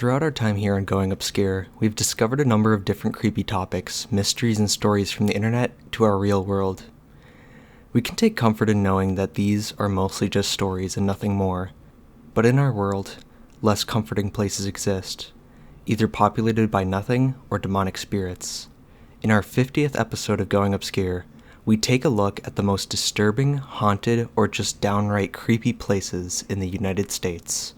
Throughout our time here on Going Obscure, we've discovered a number of different creepy topics, mysteries, and stories from the internet to our real world. We can take comfort in knowing that these are mostly just stories and nothing more. But in our world, less comforting places exist, either populated by nothing or demonic spirits. In our 50th episode of Going Obscure, we take a look at the most disturbing, haunted, or just downright creepy places in the United States.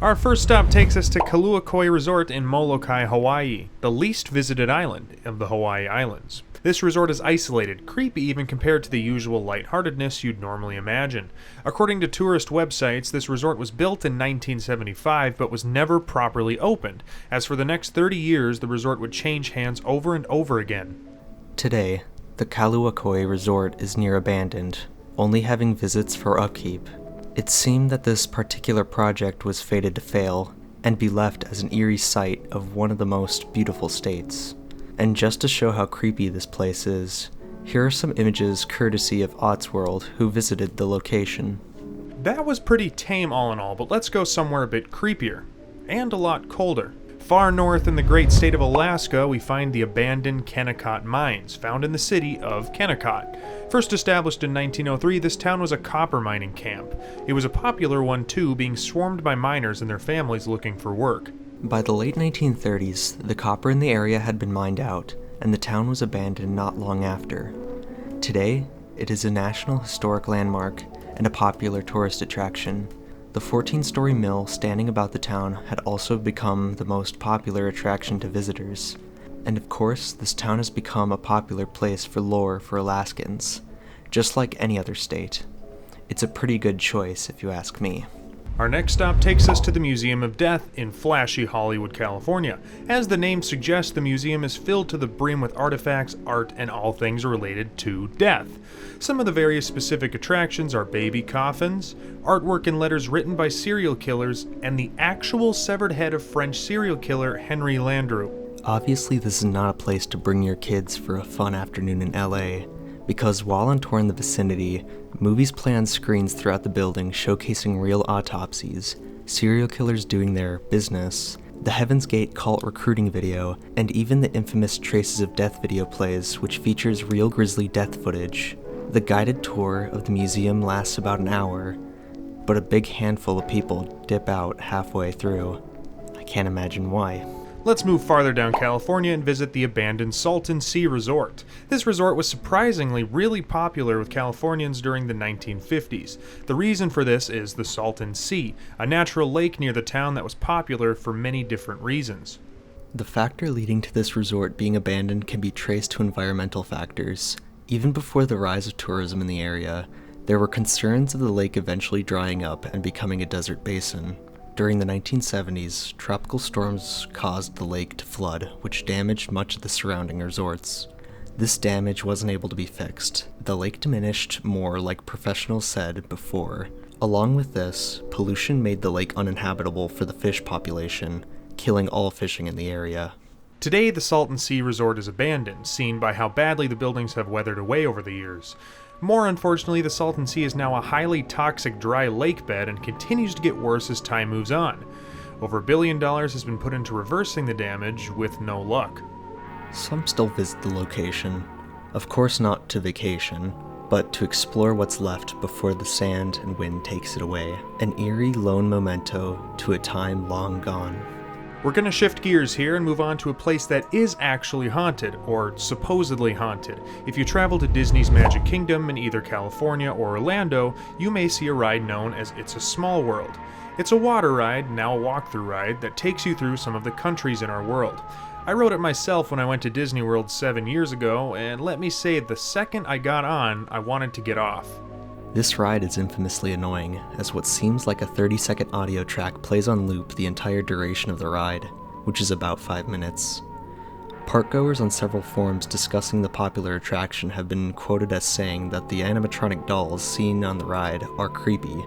Our first stop takes us to Kaluakoi Resort in Molokai, Hawaii, the least visited island of the Hawaii Islands. This resort is isolated, creepy even compared to the usual lightheartedness you'd normally imagine. According to tourist websites, this resort was built in 1975 but was never properly opened, as for the next 30 years the resort would change hands over and over again. Today, the Kaluakoi Resort is near abandoned, only having visits for upkeep. It seemed that this particular project was fated to fail and be left as an eerie sight of one of the most beautiful states. And just to show how creepy this place is, here are some images courtesy of Ottsworld, who visited the location. That was pretty tame all in all, but let's go somewhere a bit creepier, and a lot colder. Far north in the great state of Alaska, we find the abandoned Kennecott mines, found in the city of Kennecott. First established in 1903, this town was a copper mining camp. It was a popular one too, being swarmed by miners and their families looking for work. By the late 1930s, the copper in the area had been mined out, and the town was abandoned not long after. Today, it is a National Historic Landmark and a popular tourist attraction. The 14-story mill standing about the town had also become the most popular attraction to visitors. And of course, this town has become a popular place for lore for Alaskans, just like any other state. It's a pretty good choice, if you ask me. Our next stop takes us to the Museum of Death in flashy Hollywood, California. As the name suggests, the museum is filled to the brim with artifacts, art, and all things related to death. Some of the various specific attractions are baby coffins, artwork and letters written by serial killers, and the actual severed head of French serial killer Henry Landru. Obviously, this is not a place to bring your kids for a fun afternoon in LA, because while on tour in the vicinity, movies play on screens throughout the building showcasing real autopsies, serial killers doing their business, the Heaven's Gate cult recruiting video, and even the infamous Traces of Death video plays, which features real grisly death footage. The guided tour of the museum lasts about an hour, but a big handful of people dip out halfway through. I can't imagine why. Let's move farther down California and visit the abandoned Salton Sea Resort. This resort was surprisingly really popular with Californians during the 1950s. The reason for this is the Salton Sea, a natural lake near the town that was popular for many different reasons. The factor leading to this resort being abandoned can be traced to environmental factors. Even before the rise of tourism in the area, there were concerns of the lake eventually drying up and becoming a desert basin. During the 1970s, tropical storms caused the lake to flood, which damaged much of the surrounding resorts. This damage wasn't able to be fixed. The lake diminished more, like professionals said before. Along with this, pollution made the lake uninhabitable for the fish population, killing all fishing in the area. Today, the Salton Sea Resort is abandoned, seen by how badly the buildings have weathered away over the years. More unfortunately, the Salton Sea is now a highly toxic dry lake bed and continues to get worse as time moves on. Over $1 billion has been put into reversing the damage, with no luck. Some still visit the location, of course not to vacation, but to explore what's left before the sand and wind takes it away. An eerie lone memento to a time long gone. We're going to shift gears here and move on to a place that is actually haunted, or supposedly haunted. If you travel to Disney's Magic Kingdom in either California or Orlando, you may see a ride known as It's a Small World. It's a water ride, now a walkthrough ride, that takes you through some of the countries in our world. I rode it myself when I went to Disney World 7 years ago, and let me say, the second I got on, I wanted to get off. This ride is infamously annoying, as what seems like a 30-second audio track plays on loop the entire duration of the ride. which is about 5 minutes. Parkgoers on several forums discussing the popular attraction have been quoted as saying that the animatronic dolls seen on the ride are creepy.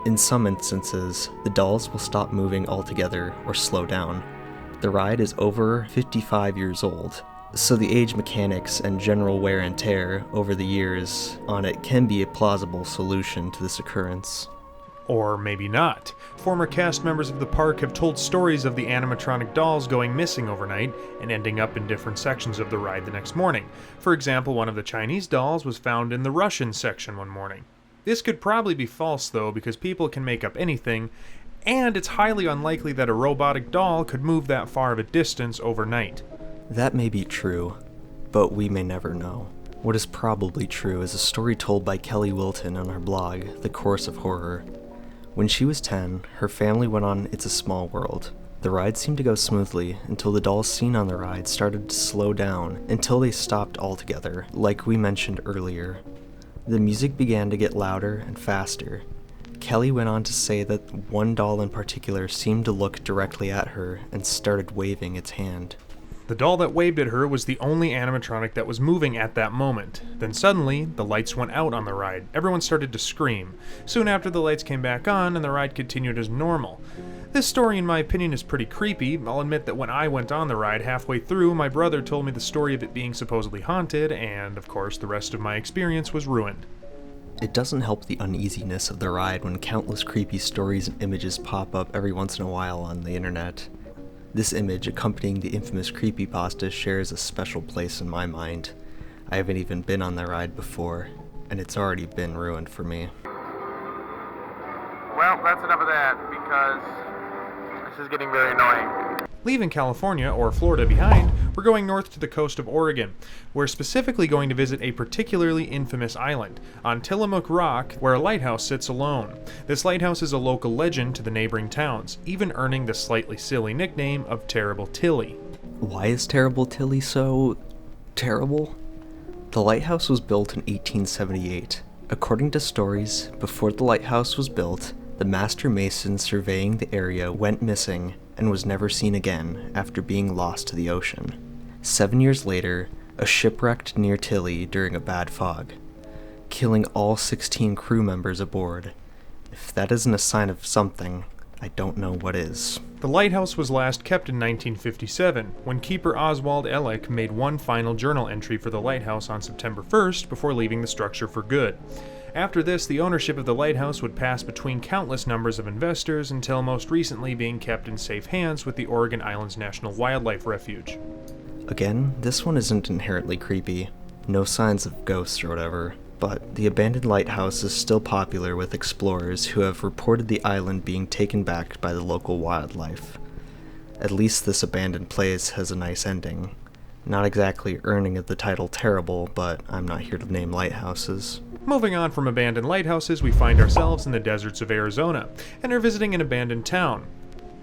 In some instances, the dolls will stop moving altogether or slow down. The ride is over 55 years old, so the age mechanics and general wear and tear over the years on it can be a plausible solution to this occurrence. Or maybe not. Former cast members of the park have told stories of the animatronic dolls going missing overnight and ending up in different sections of the ride the next morning. For example, one of the Chinese dolls was found in the Russian section one morning. This could probably be false though, because people can make up anything, and it's highly unlikely that a robotic doll could move that far of a distance overnight. That may be true, but we may never know. What is probably true is a story told by Kelly Wilton on her blog, The Course of Horror. When she was 10, her family went on It's a Small World. The ride seemed to go smoothly until the dolls seen on the ride started to slow down until they stopped altogether, like we mentioned earlier. The music began to get louder and faster. Kelly went on to say that one doll in particular seemed to look directly at her and started waving its hand. The doll that waved at her was the only animatronic that was moving at that moment. Then suddenly, the lights went out on the ride. Everyone started to scream. Soon after, the lights came back on and the ride continued as normal. This story, in my opinion, is pretty creepy. I'll admit that when I went on the ride halfway through, my brother told me the story of it being supposedly haunted, and of course, the rest of my experience was ruined. It doesn't help the uneasiness of the ride when countless creepy stories and images pop up every once in a while on the internet. This image accompanying the infamous creepypasta shares a special place in my mind. I haven't even been on the ride before, and it's already been ruined for me. Well, that's enough of that, because this is getting very annoying. Leaving California, or Florida, behind, we're going north to the coast of Oregon. We're specifically going to visit a particularly infamous island, on Tillamook Rock, where a lighthouse sits alone. This lighthouse is a local legend to the neighboring towns, even earning the slightly silly nickname of Terrible Tilly. Why is Terrible Tilly so terrible? The lighthouse was built in 1878. According to stories, before the lighthouse was built, the master mason surveying the area went missing and was never seen again after being lost to the ocean. 7 years later, a ship wrecked near Tilly during a bad fog, killing all 16 crew members aboard. If that isn't a sign of something, I don't know what is. The lighthouse was last kept in 1957, when keeper Oswald Ellick made one final journal entry for the lighthouse on September 1st before leaving the structure for good. After this, the ownership of the lighthouse would pass between countless numbers of investors until most recently being kept in safe hands with the Oregon Islands National Wildlife Refuge. Again, this one isn't inherently creepy. No signs of ghosts or whatever, but the abandoned lighthouse is still popular with explorers who have reported the island being taken back by the local wildlife. At least this abandoned place has a nice ending. Not exactly earning of the title terrible, but I'm not here to name lighthouses. Moving on from abandoned lighthouses, we find ourselves in the deserts of Arizona, and are visiting an abandoned town.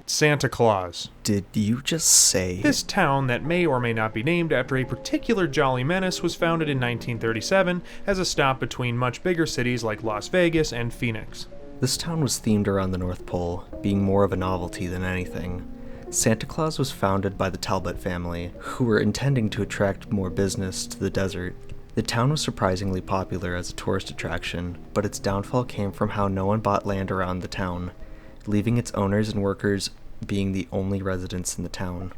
Santa Claus. Did you just say? This town, that may or may not be named after a particular jolly menace, was founded in 1937 as a stop between much bigger cities like Las Vegas and Phoenix. This town was themed around the North Pole, being more of a novelty than anything. Santa Claus was founded by the Talbot family, who were intending to attract more business to the desert. The town was surprisingly popular as a tourist attraction, but its downfall came from how no one bought land around the town, leaving its owners and workers being the only residents in the town.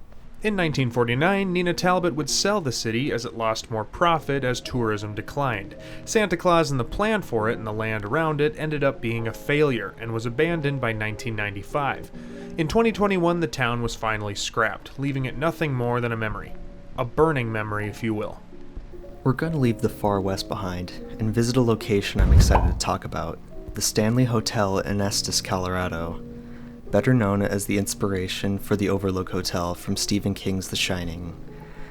In 1949, Nina Talbot would sell the city as it lost more profit as tourism declined. Santa Claus and the plan for it and the land around it ended up being a failure and was abandoned by 1995. In 2021, the town was finally scrapped, leaving it nothing more than a memory. A burning memory, if you will. We're going to leave the far west behind and visit a location I'm excited to talk about, the Stanley Hotel in Estes, Colorado, better known as the inspiration for the Overlook Hotel from Stephen King's The Shining.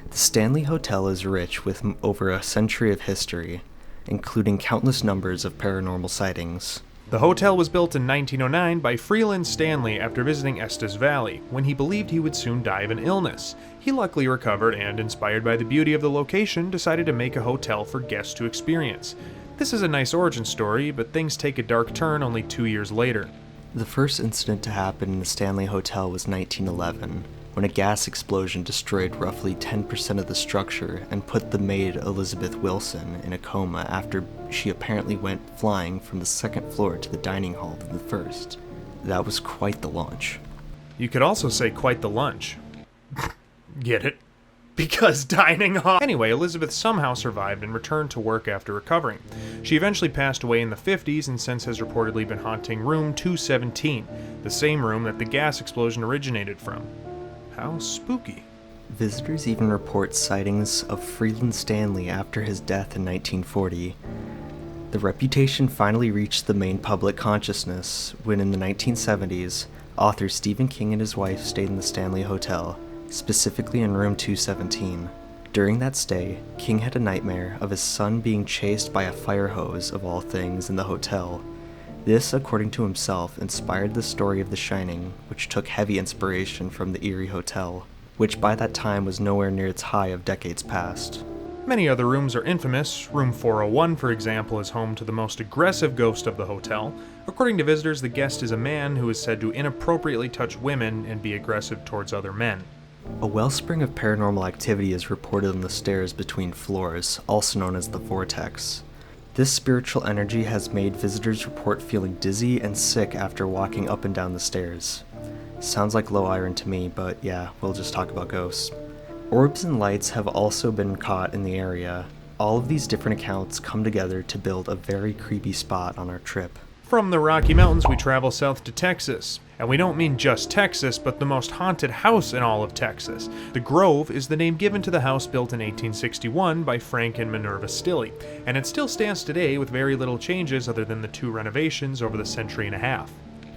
The Stanley Hotel is rich with over a century of history, including countless numbers of paranormal sightings. The hotel was built in 1909 by Freeland Stanley after visiting Estes Valley, when he believed he would soon die of an illness. He luckily recovered and, inspired by the beauty of the location, decided to make a hotel for guests to experience. This is a nice origin story, but things take a dark turn only 2 years later. The first incident to happen in the Stanley Hotel was 1911. when a gas explosion destroyed roughly 10% of the structure and put the maid Elizabeth Wilson in a coma after she apparently went flying from the second floor to the dining hall from the first. That was quite the launch. You could also say quite the lunch. Get it? Because dining hall. Anyway, Elizabeth somehow survived and returned to work after recovering. She eventually passed away in the 50s and since has reportedly been haunting room 217, the same room that the gas explosion originated from. How spooky. Visitors even report sightings of Freeland Stanley after his death in 1940. The reputation finally reached the main public consciousness when in the 1970s, author Stephen King and his wife stayed in the Stanley Hotel, specifically in room 217. During that stay, King had a nightmare of his son being chased by a fire hose, of all things, in the hotel. This, according to himself, inspired the story of The Shining, which took heavy inspiration from the Erie Hotel, which by that time was nowhere near its high of decades past. Many other rooms are infamous. Room 401, for example, is home to the most aggressive ghost of the hotel. According to visitors, the guest is a man who is said to inappropriately touch women and be aggressive towards other men. A wellspring of paranormal activity is reported on the stairs between floors, also known as the vortex. This spiritual energy has made visitors report feeling dizzy and sick after walking up and down the stairs. Sounds like low iron to me, but yeah, we'll just talk about ghosts. Orbs and lights have also been caught in the area. All of these different accounts come together to build a very creepy spot on our trip. From the Rocky Mountains, we travel south to Texas. And we don't mean just Texas, but the most haunted house in all of Texas. The Grove is the name given to the house built in 1861 by Frank and Minerva Stilley, and it still stands today with very little changes other than the 2 renovations over the century and a half.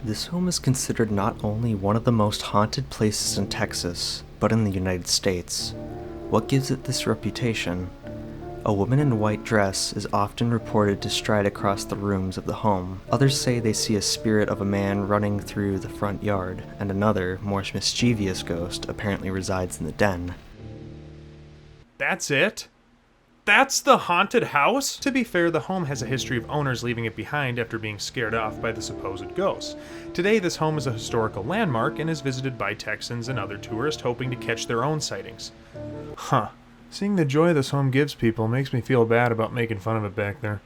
This home is considered not only one of the most haunted places in Texas, but in the United States. What gives it this reputation? A woman in a white dress is often reported to stride across the rooms of the home. Others say they see a spirit of a man running through the front yard, and another, more mischievous ghost apparently resides in the den. That's it? That's the haunted house? To be fair, the home has a history of owners leaving it behind after being scared off by the supposed ghosts. Today, this home is a historical landmark and is visited by Texans and other tourists hoping to catch their own sightings. Huh. Seeing the joy this home gives people makes me feel bad about making fun of it back there.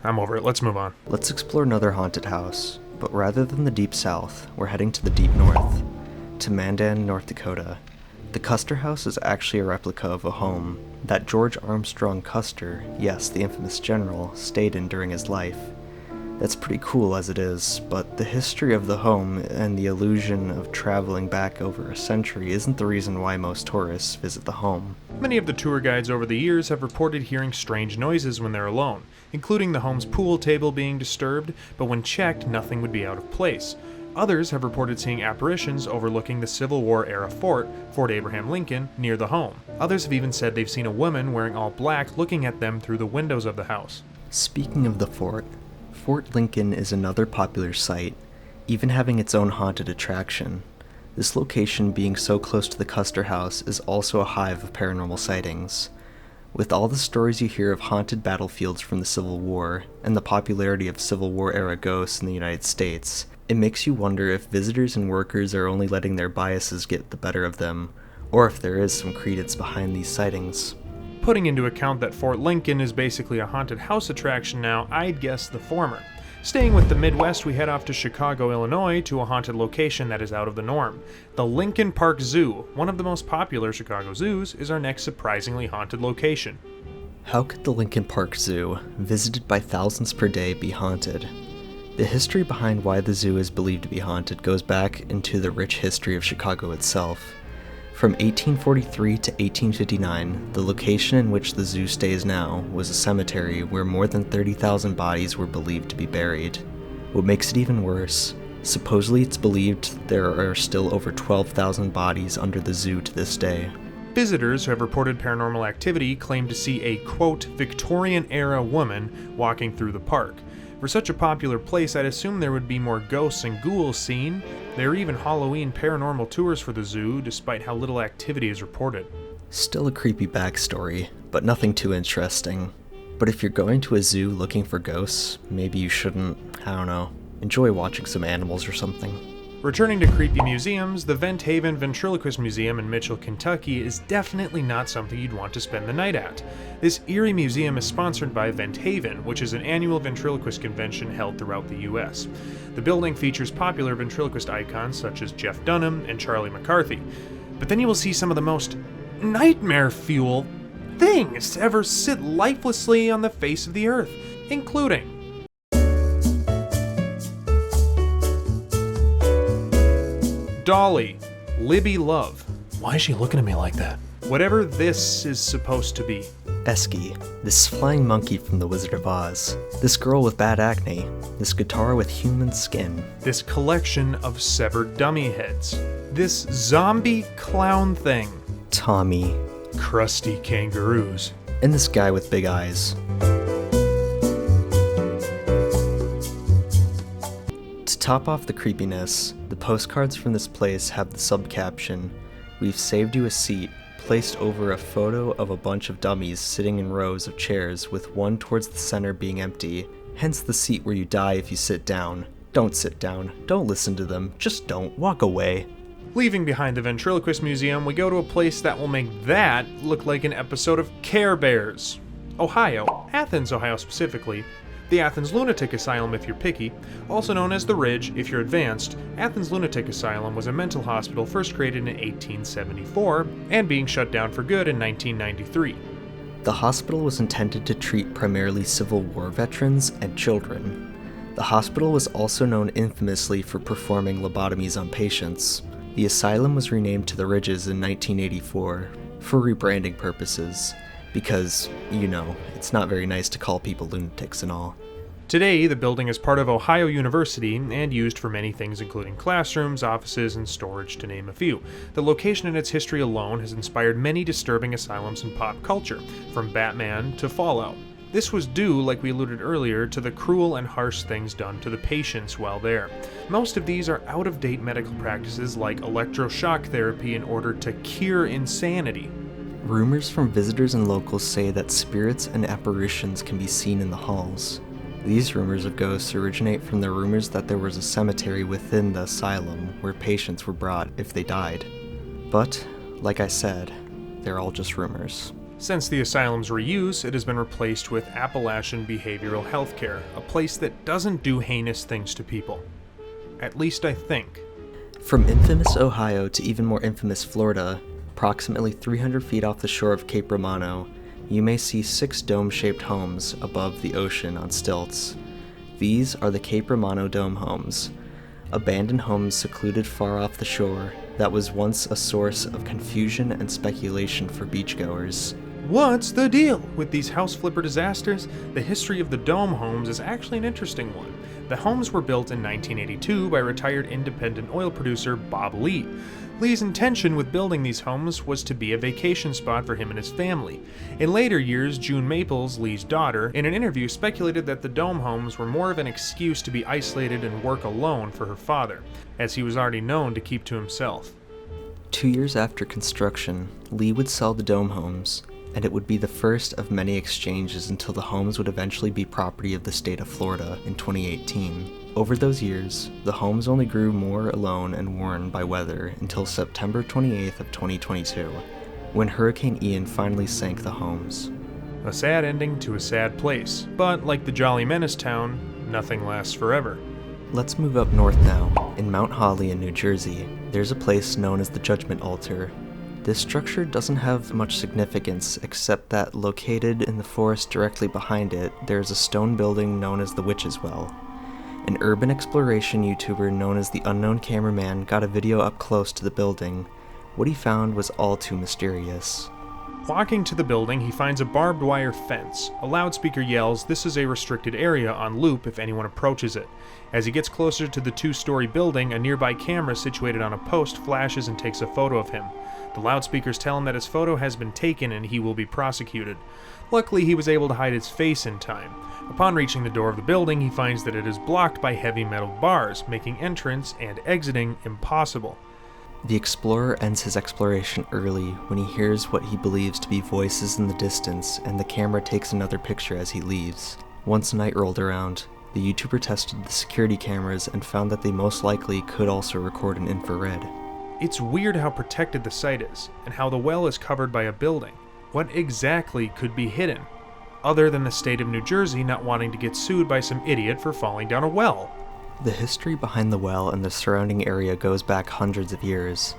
I'm over it. Let's move on. Let's explore another haunted house, but rather than the deep south, we're heading to the deep north, to Mandan, North Dakota. The Custer house is actually a replica of a home that George Armstrong Custer, yes, the infamous general, stayed in during his life. That's pretty cool as it is, but the history of the home and the illusion of traveling back over a century isn't the reason why most tourists visit the home. Many of the tour guides over the years have reported hearing strange noises when they're alone, including the home's pool table being disturbed, but when checked, nothing would be out of place. Others have reported seeing apparitions overlooking the Civil War-era fort, Fort Abraham Lincoln, near the home. Others have even said they've seen a woman wearing all black looking at them through the windows of the house. Speaking of the fort, Fort Lincoln is another popular site, even having its own haunted attraction. This location being so close to the Custer house is also a hive of paranormal sightings. With all the stories you hear of haunted battlefields from the Civil War, and the popularity of Civil War-era ghosts in the United States, it makes you wonder if visitors and workers are only letting their biases get the better of them, or if there is some credence behind these sightings. Putting into account that Fort Lincoln is basically a haunted house attraction now, I'd guess the former. Staying with the Midwest, we head off to Chicago, Illinois, to a haunted location that is out of the norm. The Lincoln Park Zoo, one of the most popular Chicago zoos, is our next surprisingly haunted location. How could the Lincoln Park Zoo, visited by thousands per day, be haunted? The history behind why the zoo is believed to be haunted goes back into the rich history of Chicago itself. From 1843 to 1859, the location in which the zoo stays now was a cemetery where more than 30,000 bodies were believed to be buried. What makes it even worse, supposedly it's believed there are still over 12,000 bodies under the zoo to this day. Visitors who have reported paranormal activity claim to see a, quote, Victorian-era woman walking through the park. For such a popular place, I'd assume there would be more ghosts and ghouls seen. There are even Halloween paranormal tours for the zoo, despite how little activity is reported. Still a creepy backstory, but nothing too interesting. But if you're going to a zoo looking for ghosts, maybe you shouldn't, I don't know, enjoy watching some animals or something. Returning to creepy museums, the Vent Haven Ventriloquist Museum in Mitchell, Kentucky is definitely not something you'd want to spend the night at. This eerie museum is sponsored by Vent Haven, which is an annual ventriloquist convention held throughout the US. The building features popular ventriloquist icons such as Jeff Dunham and Charlie McCarthy. But then you will see some of the most nightmare-fuel things to ever sit lifelessly on the face of the earth, including Dolly, Libby Love. Why is she looking at me like that? Whatever this is supposed to be. Esky, this flying monkey from The Wizard of Oz. This girl with bad acne. This guitar with human skin. This collection of severed dummy heads. This zombie clown thing. Tommy. Crusty kangaroos. And this guy with big eyes. To top off the creepiness, the postcards from this place have the subcaption, "We've saved you a seat," placed over a photo of a bunch of dummies sitting in rows of chairs with one towards the center being empty, hence the seat where you die if you sit down. Don't sit down, don't listen to them, just don't, walk away. Leaving behind the Ventriloquist Museum, we go to a place that will make that look like an episode of Care Bears. Ohio, Athens, Ohio specifically. The Athens Lunatic Asylum if you're picky, also known as The Ridge if you're advanced. Athens Lunatic Asylum was a mental hospital first created in 1874 and being shut down for good in 1993. The hospital was intended to treat primarily Civil War veterans and children. The hospital was also known infamously for performing lobotomies on patients. The asylum was renamed to The Ridges in 1984 for rebranding purposes, because, you know, it's not very nice to call people lunatics and all. Today, the building is part of Ohio University and used for many things including classrooms, offices, and storage, to name a few. The location and its history alone has inspired many disturbing asylums in pop culture, from Batman to Fallout. This was due, like we alluded earlier, to the cruel and harsh things done to the patients while there. Most of these are out-of-date medical practices like electroshock therapy in order to cure insanity. Rumors from visitors and locals say that spirits and apparitions can be seen in the halls. These rumors of ghosts originate from the rumors that there was a cemetery within the asylum where patients were brought if they died. But, like I said, they're all just rumors. Since the asylum's reuse, it has been replaced with Appalachian Behavioral Healthcare, a place that doesn't do heinous things to people. At least I think. From infamous Ohio to even more infamous Florida, approximately 300 feet off the shore of Cape Romano, you may see 6 dome-shaped homes above the ocean on stilts. These are the Cape Romano Dome homes, abandoned homes secluded far off the shore that was once a source of confusion and speculation for beachgoers. What's the deal with these house flipper disasters? The history of the dome homes is actually an interesting one. The homes were built in 1982 by retired independent oil producer Bob Lee. Lee's intention with building these homes was to be a vacation spot for him and his family. In later years, June Maples, Lee's daughter, in an interview speculated that the dome homes were more of an excuse to be isolated and work alone for her father, as he was already known to keep to himself. 2 years after construction, Lee would sell the dome homes, and it would be the first of many exchanges until the homes would eventually be property of the state of Florida in 2018. Over those years, the homes only grew more alone and worn by weather until September 28th of 2022, when Hurricane Ian finally sank the homes. A sad ending to a sad place, but like the Jolly Menace town, nothing lasts forever. Let's move up north now. In Mount Holly in New Jersey, there's a place known as the Judgment Altar. This structure doesn't have much significance except that located in the forest directly behind it, there's a stone building known as the Witch's Well. An urban exploration YouTuber known as the Unknown Cameraman got a video up close to the building. What he found was all too mysterious. Walking to the building, he finds a barbed wire fence. A loudspeaker yells, "This is a restricted area," on loop if anyone approaches it. As he gets closer to the 2-story building, a nearby camera situated on a post flashes and takes a photo of him. The loudspeakers tell him that his photo has been taken and he will be prosecuted. Luckily, he was able to hide his face in time. Upon reaching the door of the building, he finds that it is blocked by heavy metal bars, making entrance and exiting impossible. The explorer ends his exploration early when he hears what he believes to be voices in the distance, and the camera takes another picture as he leaves. Once night rolled around, the YouTuber tested the security cameras and found that they most likely could also record in infrared. It's weird how protected the site is, and how the well is covered by a building. What exactly could be hidden, other than the state of New Jersey not wanting to get sued by some idiot for falling down a well? The history behind the well and the surrounding area goes back hundreds of years.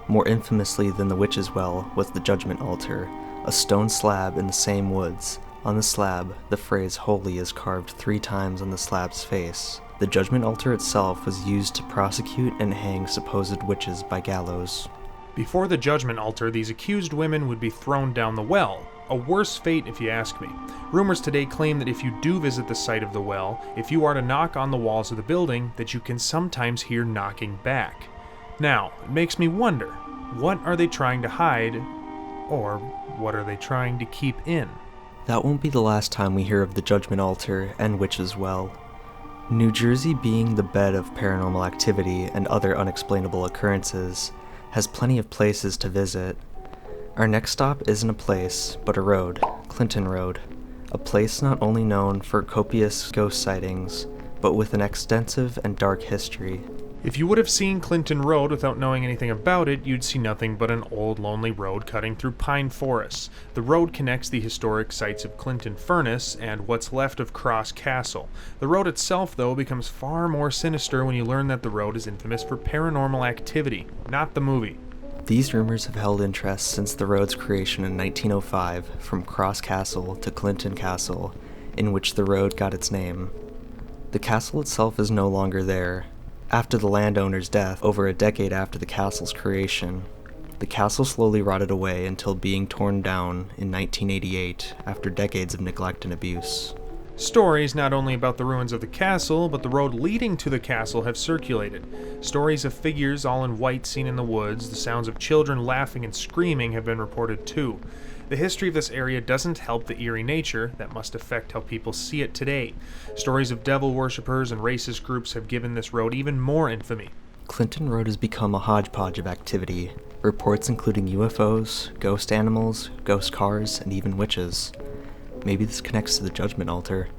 More infamously than the Witch's Well was the Judgment Altar, a stone slab in the same woods. On the slab, the phrase "holy" is carved 3 times on the slab's face. The Judgment Altar itself was used to prosecute and hang supposed witches by gallows. Before the Judgment Altar, these accused women would be thrown down the well. A worse fate if you ask me. Rumors today claim that if you do visit the site of the well, if you are to knock on the walls of the building, that you can sometimes hear knocking back. Now, it makes me wonder, what are they trying to hide, or what are they trying to keep in? That won't be the last time we hear of the Judgment Altar and Witch's Well. New Jersey, being the bed of paranormal activity and other unexplainable occurrences, has plenty of places to visit. Our next stop isn't a place, but a road, Clinton Road, a place not only known for copious ghost sightings, but with an extensive and dark history. If you would have seen Clinton Road without knowing anything about it, you'd see nothing but an old, lonely road cutting through pine forests. The road connects the historic sites of Clinton Furnace and what's left of Cross Castle. The road itself, though, becomes far more sinister when you learn that the road is infamous for paranormal activity, not the movie. These rumors have held interest since the road's creation in 1905, from Cross Castle to Clinton Castle, in which the road got its name. The castle itself is no longer there. After the landowner's death, over a decade after the castle's creation, the castle slowly rotted away until being torn down in 1988 after decades of neglect and abuse. Stories not only about the ruins of the castle, but the road leading to the castle have circulated. Stories of figures all in white seen in the woods, the sounds of children laughing and screaming have been reported too. The history of this area doesn't help the eerie nature that must affect how people see it today. Stories of devil worshippers and racist groups have given this road even more infamy. Clinton Road has become a hodgepodge of activity, reports including UFOs, ghost animals, ghost cars, and even witches. Maybe this connects to the Judgment Altar.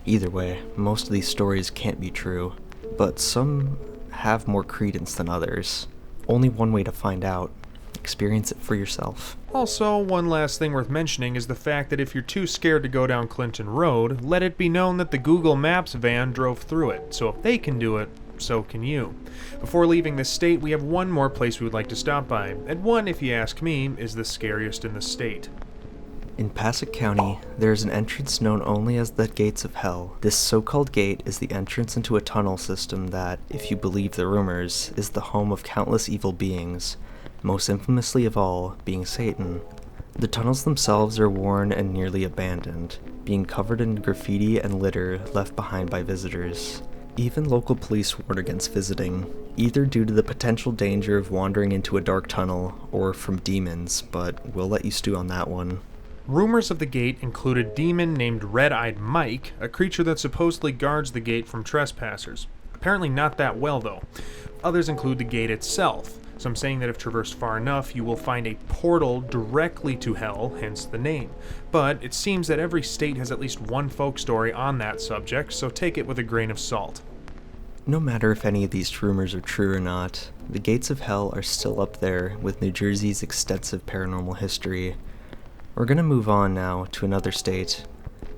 Either way, most of these stories can't be true, but some have more credence than others. Only one way to find out. Experience it for yourself. Also, one last thing worth mentioning is the fact that if you're too scared to go down Clinton Road, let it be known that the Google Maps van drove through it, so if they can do it, so can you. Before leaving this state, we have one more place we would like to stop by, and one, if you ask me, is the scariest in the state. In Passaic County, there is an entrance known only as the Gates of Hell. This so-called gate is the entrance into a tunnel system that, if you believe the rumors, is the home of countless evil beings, most infamously of all being Satan. The tunnels themselves are worn and nearly abandoned, being covered in graffiti and litter left behind by visitors. Even local police warn against visiting, either due to the potential danger of wandering into a dark tunnel or from demons, but we'll let you stew on that one. Rumors of the gate include a demon named Red-Eyed Mike, a creature that supposedly guards the gate from trespassers. Apparently not that well, though. Others include the gate itself, some saying that if traversed far enough, you will find a portal directly to hell, hence the name. But it seems that every state has at least one folk story on that subject, so take it with a grain of salt. No matter if any of these rumors are true or not, the gates of hell are still up there with New Jersey's extensive paranormal history. We're going to move on now to another state,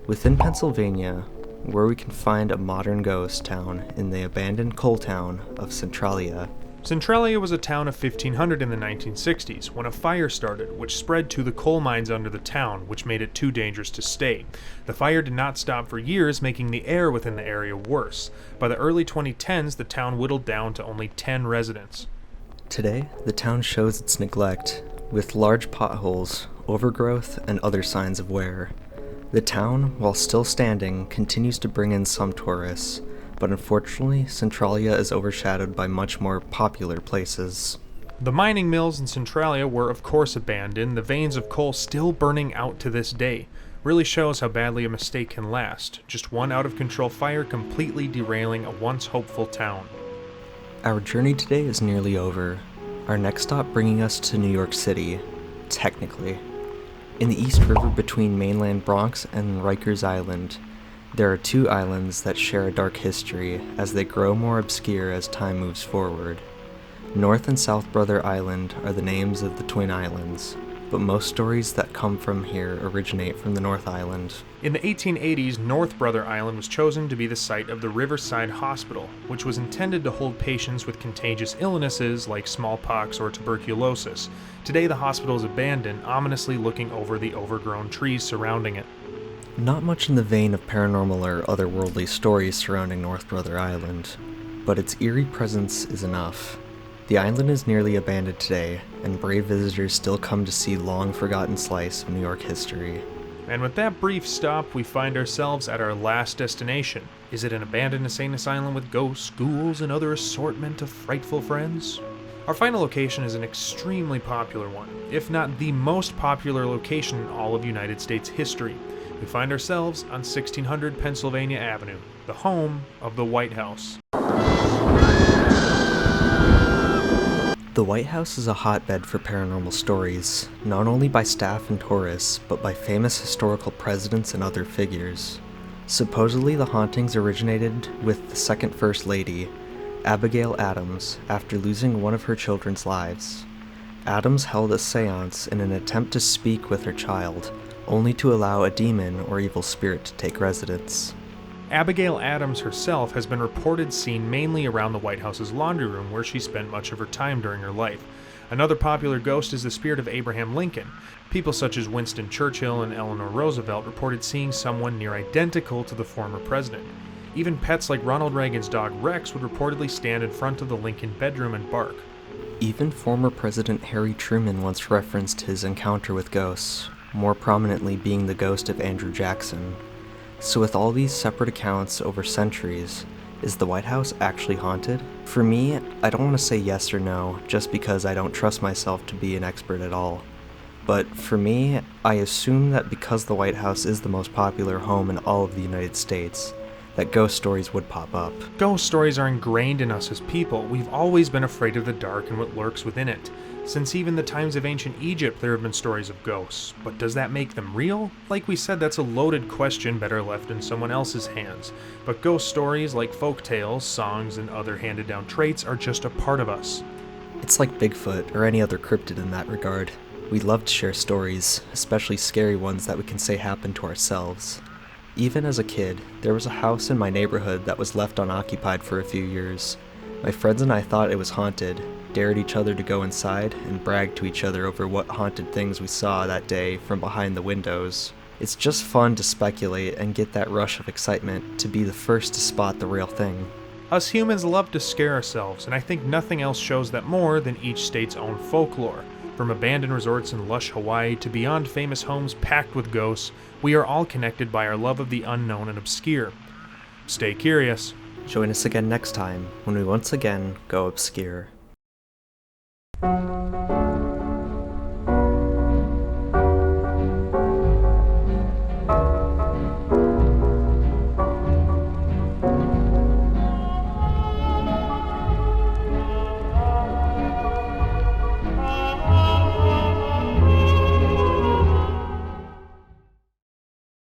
within Pennsylvania, where we can find a modern ghost town in the abandoned coal town of Centralia. Centralia was a town of 1500 in the 1960s, when a fire started, which spread to the coal mines under the town, which made it too dangerous to stay. The fire did not stop for years, making the air within the area worse. By the early 2010s, the town whittled down to only 10 residents. Today, the town shows its neglect, with large potholes, overgrowth, and other signs of wear. The town, while still standing, continues to bring in some tourists, but unfortunately, Centralia is overshadowed by much more popular places. The mining mills in Centralia were of course abandoned, the veins of coal still burning out to this day. Really shows how badly a mistake can last, just one out-of-control fire completely derailing a once hopeful town. Our journey today is nearly over, our next stop bringing us to New York City, technically. In the East River between mainland Bronx and Rikers Island, There are two islands that share a dark history as they grow more obscure as time moves forward. North and South Brother Island are the names of the twin islands, but most stories that come from here originate from the North Island. In the 1880s, North Brother Island was chosen to be the site of the Riverside Hospital, which was intended to hold patients with contagious illnesses like smallpox or tuberculosis. Today the hospital is abandoned, ominously looking over the overgrown trees surrounding it. Not much in the vein of paranormal or otherworldly stories surrounding North Brother Island, but its eerie presence is enough. The island is nearly abandoned today, and brave visitors still come to see long-forgotten slice of New York history. And with that brief stop, we find ourselves at our last destination. Is it an abandoned insane asylum with ghosts, ghouls, and other assortment of frightful friends? Our final location is an extremely popular one, if not the most popular location in all of United States history. We find ourselves on 1600 Pennsylvania Avenue, the home of the White House. The White House is a hotbed for paranormal stories, not only by staff and tourists, but by famous historical presidents and other figures. Supposedly the hauntings originated with the second First Lady, Abigail Adams, after losing one of her children's lives. Adams held a seance in an attempt to speak with her child, only to allow a demon or evil spirit to take residence. Abigail Adams herself has been reported seen mainly around the White House's laundry room, where she spent much of her time during her life. Another popular ghost is the spirit of Abraham Lincoln. People such as Winston Churchill and Eleanor Roosevelt reported seeing someone near identical to the former president. Even pets like Ronald Reagan's dog Rex would reportedly stand in front of the Lincoln bedroom and bark. Even former President Harry Truman once referenced his encounter with ghosts, more prominently being the ghost of Andrew Jackson. So with all these separate accounts over centuries, is the White House actually haunted? For me, I don't want to say yes or no, just because I don't trust myself to be an expert at all. But for me, I assume that because the White House is the most popular home in all of the United States, that ghost stories would pop up. Ghost stories are ingrained in us as people. We've always been afraid of the dark and what lurks within it. Since even the times of ancient Egypt, there have been stories of ghosts. But does that make them real? Like we said, that's a loaded question better left in someone else's hands. But ghost stories, like folk tales, songs, and other handed down traits, are just a part of us. It's like Bigfoot or any other cryptid in that regard. We love to share stories, especially scary ones that we can say happened to ourselves. Even as a kid, there was a house in my neighborhood that was left unoccupied for a few years. My friends and I thought it was haunted, dared each other to go inside, and bragged to each other over what haunted things we saw that day from behind the windows. It's just fun to speculate and get that rush of excitement to be the first to spot the real thing. Us humans love to scare ourselves, and I think nothing else shows that more than each state's own folklore. From abandoned resorts in lush Hawaii to beyond famous homes packed with ghosts, we are all connected by our love of the unknown and obscure. Stay curious. Join us again next time when we once again go obscure.